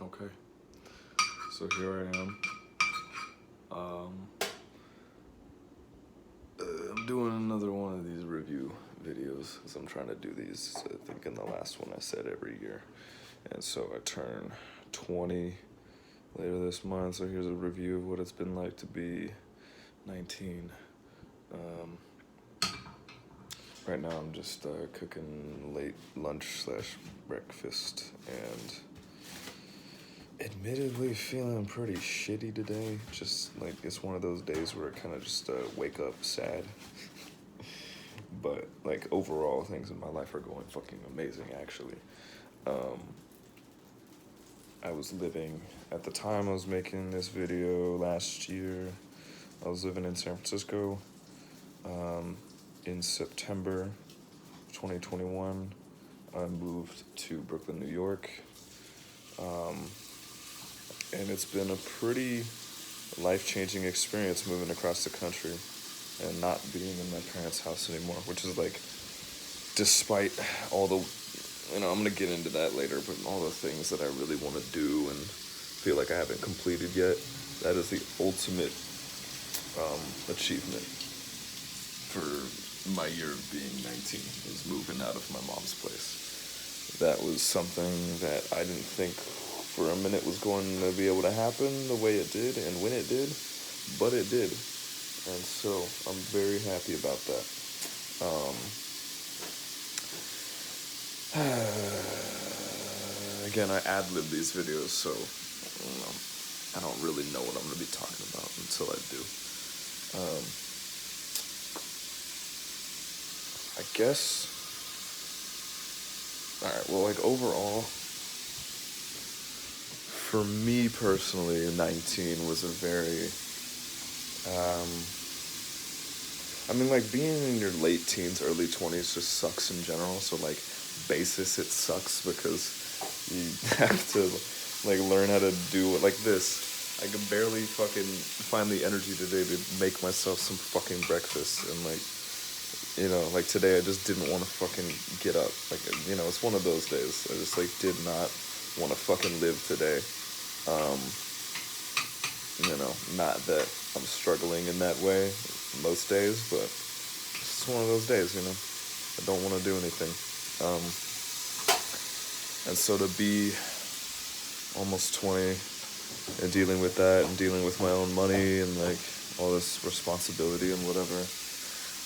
Okay, so here I am. I'm doing another one of these review videos because I'm trying to do these. I think in the last one I said every year, and so I turn 20 later this month. So here's a review of what it's been like to be 19. Right now I'm just cooking late lunch/breakfast and admittedly feeling pretty shitty today. Just like it's one of those days where I kind of just wake up sad. But like overall things in my life are going fucking amazing actually. I was living, at the time I was making this video last year, I was living in San Francisco. In September 2021, I moved to Brooklyn, New York. And it's been a pretty life-changing experience moving across the country and not being in my parents' house anymore, which is like, despite all the, I'm gonna get into that later, but all the things that I really want to do and feel like I haven't completed yet, that is the ultimate achievement for my year of being 19, is moving out of my mom's place. That was something that I didn't think for a minute was going to be able to happen the way it did and when it did, but it did. And so I'm very happy about that. Again, I ad-lib these videos, so I don't really know what I'm going to be talking about until I do. I guess, alright, well, like, overall, for me personally, 19 was a very, like, being in your late teens, early 20s just sucks in general, so, like, basis, it sucks because you have to, like, learn how to do it like this. I can barely fucking find the energy today to make myself some fucking breakfast, and, like, like today I just didn't want to fucking get up. Like, it's one of those days. I just, like, did not want to fucking live today. Not that I'm struggling in that way most days, but it's just one of those days, I don't want to do anything. And so to be almost 20 and dealing with that and dealing with my own money and, like, all this responsibility and whatever,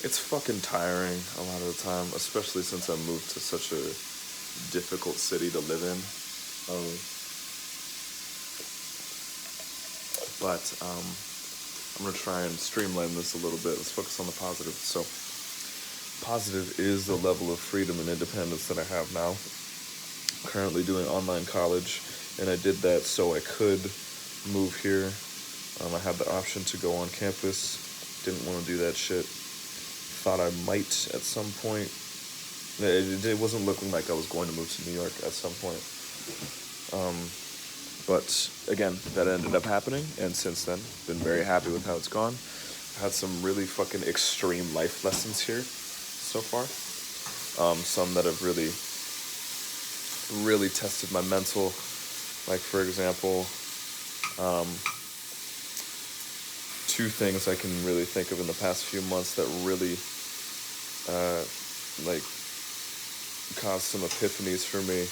it's fucking tiring a lot of the time, especially since I moved to such a difficult city to live in. But I'm going to try and streamline this a little bit. Let's focus on the positive. So, positive is the level of freedom and independence that I have now. I'm currently doing online college, and I did that so I could move here. I had the option to go on campus. Didn't want to do that shit. Thought I might at some point. It wasn't looking like I was going to move to New York at some point. But again, that ended up happening, and since then, been very happy with how it's gone. Had some really fucking extreme life lessons here so far. Some that have really, really tested my mental. Like, for example, two things I can really think of in the past few months that really, caused some epiphanies for me.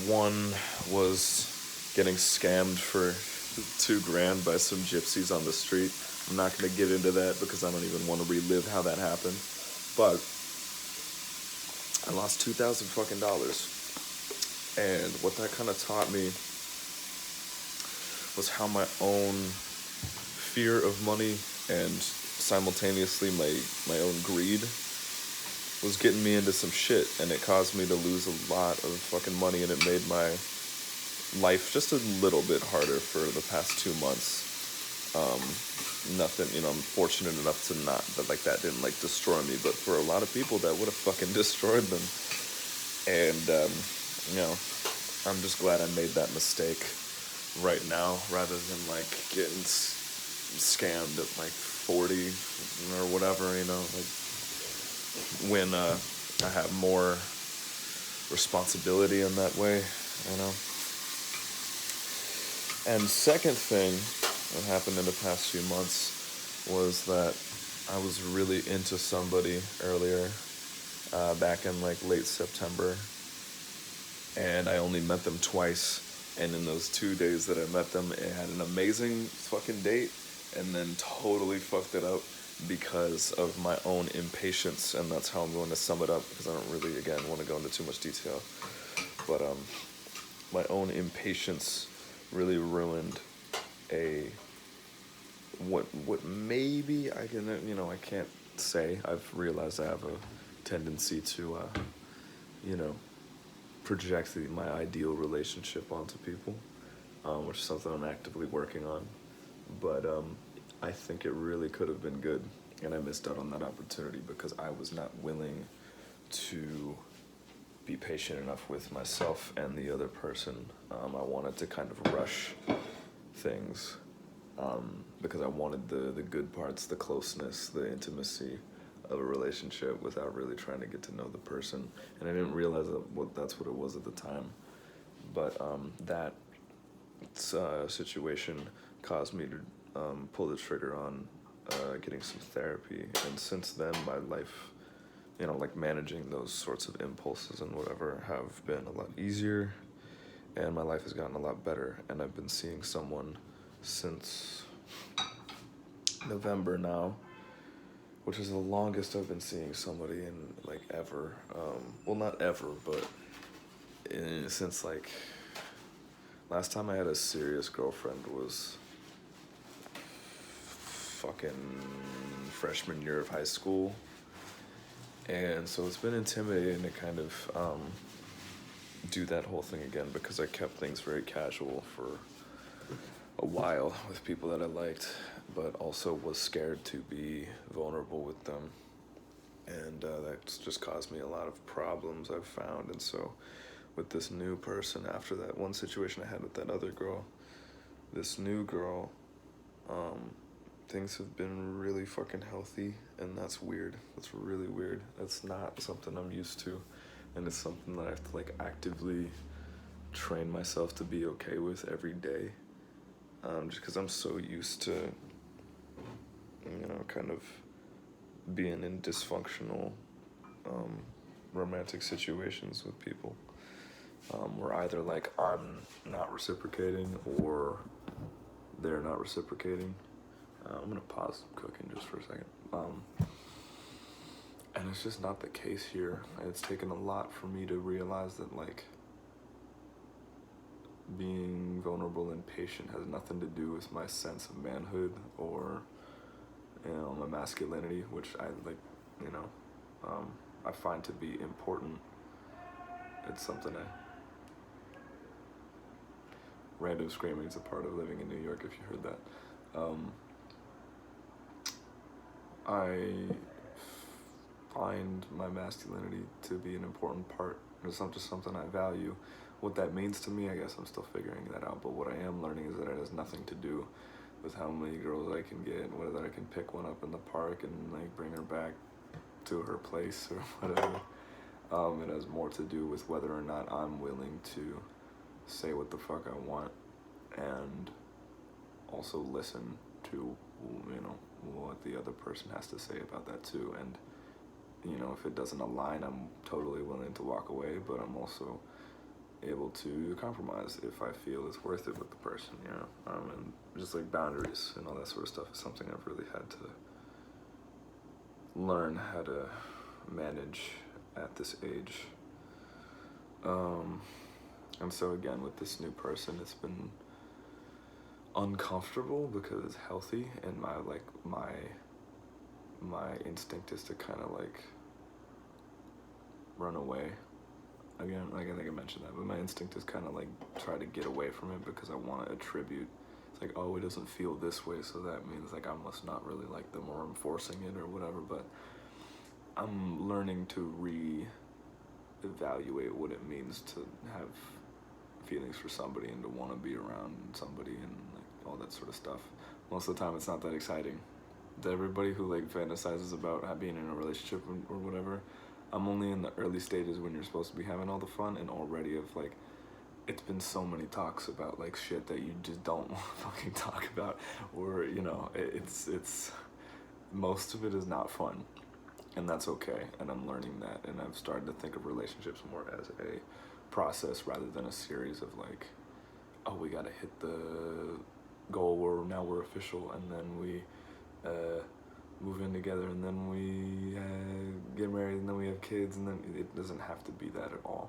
One was getting scammed for $2,000 by some gypsies on the street. I'm not going to get into that because I don't even want to relive how that happened. But I lost $2,000 fucking dollars. And what that kind of taught me was how my own fear of money and simultaneously my own greed was getting me into some shit, and it caused me to lose a lot of fucking money, and it made my life just a little bit harder for the past 2 months. Nothing, I'm fortunate enough to not, that didn't, destroy me, but for a lot of people, that would have fucking destroyed them. And, I'm just glad I made that mistake right now, rather than, getting scammed at, 40 or whatever, when I have more responsibility in that way, And second thing that happened in the past few months was that I was really into somebody earlier, back in like late September, and I only met them twice. And in those 2 days that I met them, it had an amazing fucking date, and then totally fucked it up because of my own impatience. And that's how I'm going to sum it up, because I don't really, again, want to go into too much detail. But my own impatience really ruined a what maybe I can, I can't say. I've realized I have a tendency to you know project my ideal relationship onto people, which is something I'm actively working on. But I think it really could have been good, and I missed out on that opportunity because I was not willing to be patient enough with myself and the other person. I wanted to kind of rush things, because I wanted the good parts, the closeness, the intimacy of a relationship without really trying to get to know the person. And I didn't realize that's what it was at the time. But that situation caused me to pull the trigger on getting some therapy. And since then, my life, like managing those sorts of impulses and whatever, have been a lot easier. And my life has gotten a lot better. And I've been seeing someone since November now, which is the longest I've been seeing somebody in like ever. Well, not ever, but since like last time I had a serious girlfriend was fucking freshman year of high school. And so it's been intimidating to kind of do that whole thing again, because I kept things very casual for a while with people that I liked, but also was scared to be vulnerable with them. And that's just caused me a lot of problems, I've found. And so with this new person, after that one situation I had with that other girl, this new girl, things have been really fucking healthy, and that's weird. That's really weird. That's not something I'm used to, and it's something that I have to like actively train myself to be okay with every day. Just because I'm so used to, kind of being in dysfunctional romantic situations with people, where either like I'm not reciprocating or they're not reciprocating. I'm gonna pause cooking just for a second. And it's just not the case here. It's taken a lot for me to realize that like being vulnerable and patient has nothing to do with my sense of manhood or my masculinity, which I like, I find to be important. It's something random screaming is a part of living in New York, if you heard that. I find my masculinity to be an important part. It's not just something I value. What that means to me, I guess I'm still figuring that out, but what I am learning is that it has nothing to do with how many girls I can get, whether I can pick one up in the park and like bring her back to her place or whatever. It has more to do with whether or not I'm willing to say what the fuck I want and also listen to, what the other person has to say about that too. And, if it doesn't align, I'm totally willing to walk away, but I'm also able to compromise if I feel it's worth it with the person, and just like boundaries and all that sort of stuff is something I've really had to learn how to manage at this age. And so again, with this new person, it's been uncomfortable because it's healthy, and my instinct is to kind of like run away. Again, like I think I mentioned that, but my instinct is kind of like try to get away from it because I want to attribute. It's like, oh, it doesn't feel this way, so that means like I must not really like them, or I'm forcing it or whatever. But I'm learning to re-evaluate what it means to have feelings for somebody and to want to be around somebody and like all that sort of stuff. Most of the time, it's not that exciting. To everybody who like fantasizes about being in a relationship or whatever, I'm only in the early stages when you're supposed to be having all the fun, and already of like, it's been so many talks about like shit that you just don't want to fucking talk about, or you know, it's most of it is not fun, and that's okay. And I'm learning that, and I've started to think of relationships more as a process rather than a series of like, oh, we gotta hit the goal where now we're official, and then we move in together, and then we get married, and then we have kids, and then it doesn't have to be that at all.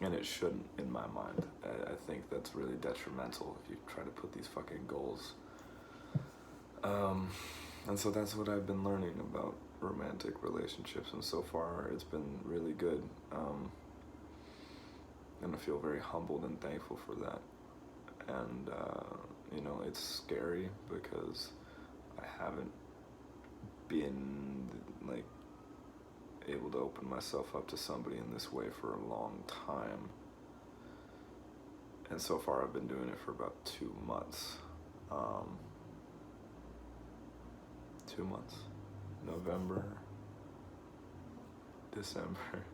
And it shouldn't, in my mind. I think that's really detrimental if you try to put these fucking goals. And so that's what I've been learning about romantic relationships, and so far it's been really good. And I feel very humbled and thankful for that. And, you know, it's scary because I haven't been, like, able to open myself up to somebody in this way for a long time. And so far I've been doing it for about 2 months. 2 months. November, December.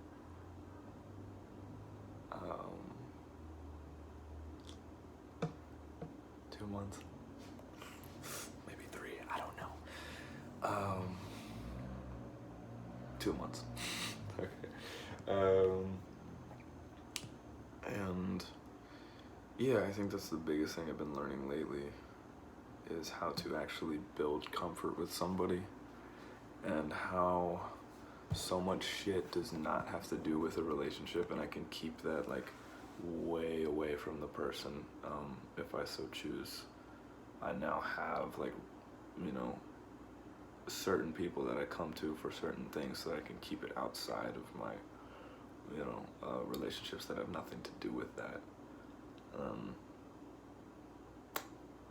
2 months. Maybe 3, I don't know. 2 months. Okay. And yeah, I think that's the biggest thing I've been learning lately, is how to actually build comfort with somebody, and how so much shit does not have to do with a relationship, and I can keep that like way away from the person, if I so choose. I now have, like, you know, certain people that I come to for certain things, so that I can keep it outside of my, you know, relationships that have nothing to do with that.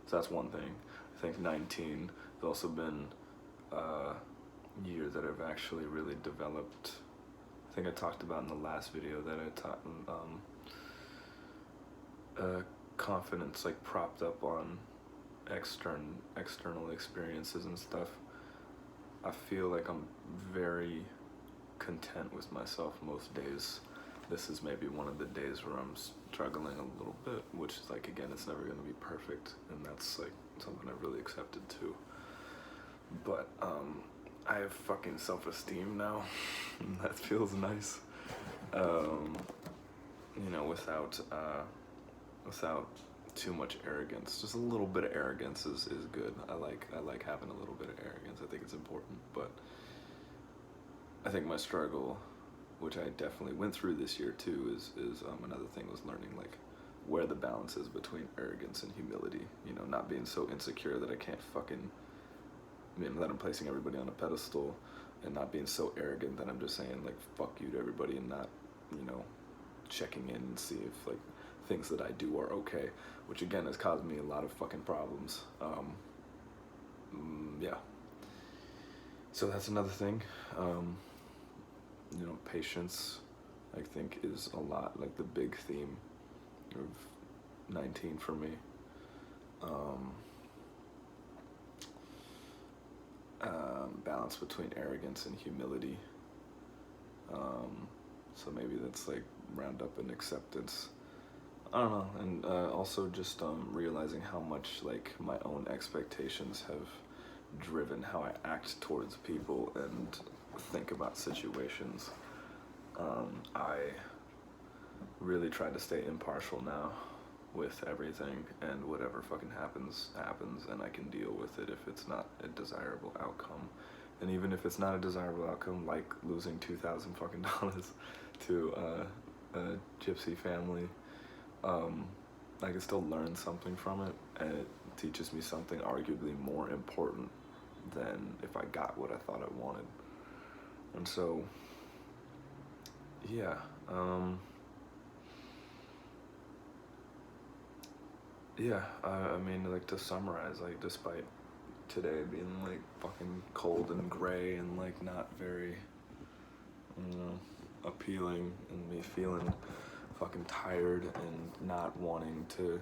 So that's one thing. I think 19 has also been a year that I've actually really developed. I think I talked about in the last video that I taught confidence, like, propped up on external experiences and stuff. I feel like I'm very content with myself most days. This is maybe one of the days where I'm struggling a little bit, which is like, again, it's never going to be perfect, and that's like something I've really accepted too. But I have fucking self-esteem now, and that feels nice. You know, without too much arrogance. Just a little bit of arrogance is good. I like having a little bit of arrogance. I think it's important. But I think my struggle, which I definitely went through this year too, is another thing was learning like where the balance is between arrogance and humility. You know, not being so insecure that I can't fucking, you know, that I'm placing everybody on a pedestal, and not being so arrogant that I'm just saying like fuck you to everybody, and not, you know, checking in and see if like things that I do are okay, which again has caused me a lot of fucking problems. Yeah. So that's another thing. You know, patience, I think, is a lot like the big theme of 19 for me. Balance between arrogance and humility. So maybe that's like round up in acceptance. I don't know, and also just realizing how much like my own expectations have driven how I act towards people and think about situations. I really try to stay impartial now with everything, and whatever fucking happens, and I can deal with it if it's not a desirable outcome. And even if it's not a desirable outcome, like losing $2,000 fucking dollars to a gypsy family, I can still learn something from it, and it teaches me something arguably more important than if I got what I thought I wanted. And so, yeah, I mean, like, to summarize, like, despite today being like fucking cold and gray and like not very, you know, appealing, and me feeling fucking tired and not wanting to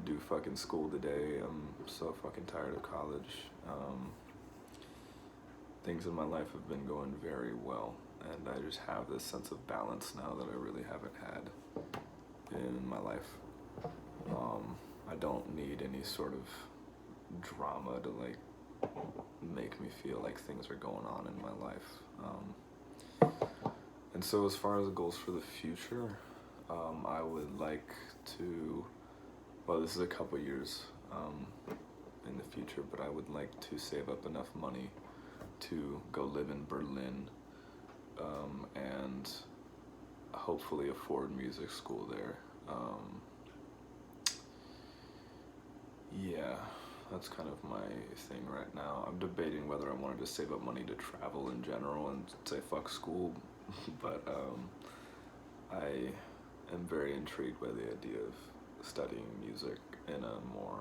do fucking school today. I'm so fucking tired of college. Things in my life have been going very well, and I just have this sense of balance now that I really haven't had in my life. I don't need any sort of drama to like make me feel like things are going on in my life. And so as far as goals for the future, I would like to, well, this is a couple years in the future, but I would like to save up enough money to go live in Berlin and hopefully afford music school there. Yeah, that's kind of my thing right now. I'm debating whether I wanted to save up money to travel in general and say fuck school, but I am very intrigued by the idea of studying music in a more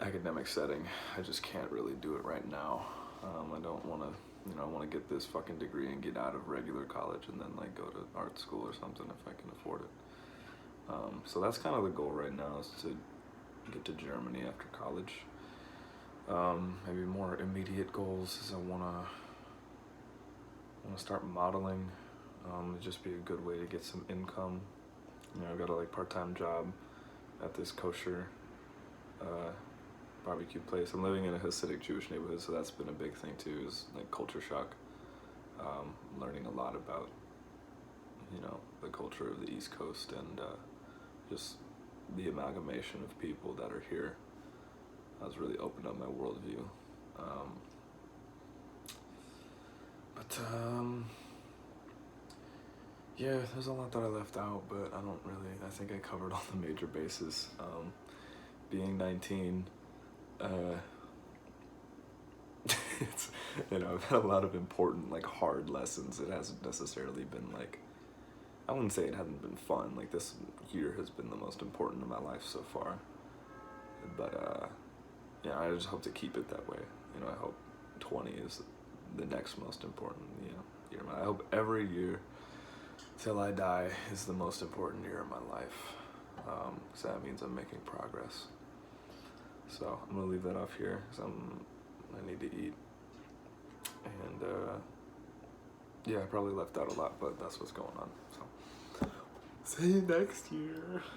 academic setting. I just can't really do it right now. I don't want to, I want to get this fucking degree and get out of regular college and then like go to art school or something if I can afford it. So that's kind of the goal right now, is to get to Germany after college. Maybe more immediate goals is I wanna start modeling. It'd just be a good way to get some income. I've got a like part-time job at this kosher barbecue place. I'm living in a Hasidic Jewish neighborhood, so that's been a big thing too, is like culture shock. Learning a lot about, the culture of the East Coast and just the amalgamation of people that are here has really opened up my worldview. Yeah, there's a lot that I left out, but I think I covered all the major bases. Being 19, it's, I've had a lot of important, like, hard lessons. It hasn't necessarily been, like, I wouldn't say it hasn't been fun. Like, this year has been the most important in my life so far. But, yeah, I just hope to keep it that way. I hope 20 is the next most important, year. I hope every year till I die is the most important year of my life. So that means I'm making progress. So I'm gonna leave that off here because I need to eat. And yeah, I probably left out a lot, but that's what's going on. So see you next year.